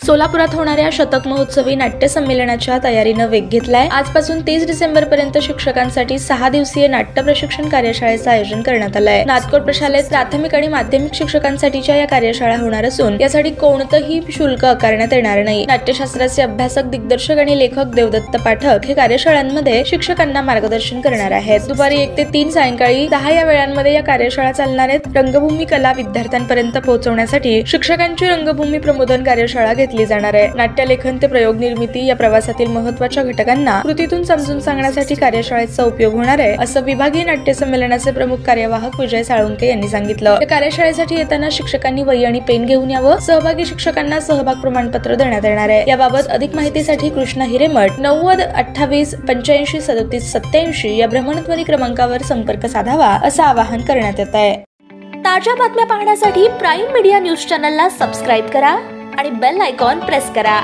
सोलापुरात होणाऱ्या शतक महोत्सवी नाट्य संमेलनाच्या तयारीनं वेग घेतलाय। आजपासून 30 डिसेंबर पर्यंत शिक्षकांसाठी 6 दिवसीय नाट्य प्रशिक्षण कार्यशाळेचं आयोजन करण्यात आलंय। नाथकोट प्रशालेत प्राथमिक आणि माध्यमिक शिक्षकांसाठीच्या या कार्यशाळा होणार असून यासाठी कोणतंही शुल्क आकारण्यात येणार नाही। नाट्यशास्त्राचे अभ्यासक, दिग्दर्शक आणि लेखक देवदत्त पाठक हे कार्यशाळांमध्ये शिक्षकांना मार्गदर्शन करणार आहेत। दुपारी 1 ते 3 सायंकाळी 10 या वेळांमध्ये या कार्यशाळा चालणार आहेत। रंगभूमी कला विद्यार्थ्यांपर्यंत पोहोचवण्यासाठी शिक्षकांची रंगभूमी प्रबोधन कार्यशाळा घेतली जाणार आहे। नाट्यलेखन ते प्रयोग निर्मिती या प्रवासातील महत्त्वाच्या घटकांना कृतीतून समजून सांगण्यासाठी कार्यशाळेचा उपयोग होणार आहे, असं विभागीय नाट्य संमेलनाचे प्रमुख कार्यवाहक विजय साळुंके यांनी सांगितलं। या कार्यशाळेसाठी येताना शिक्षकांनी वही आणि पेन घेऊन यावं। सहभागी शिक्षकांना सहभाग प्रमाणपत्र देण्यात येणार आहे। याबाबत अधिक माहितीसाठी कृष्णा हिरेमठ 90 28 85 37 87 या भ्रमणध्वनी क्रमांकावर संपर्क साधावा, असं आवाहन करण्यात येत आहे। ताज्या बातम्या पाहण्यासाठी प्राईम मीडिया न्यूज चॅनलला सबस्क्राईब करा आणि बेल आयकॉन प्रेस करा।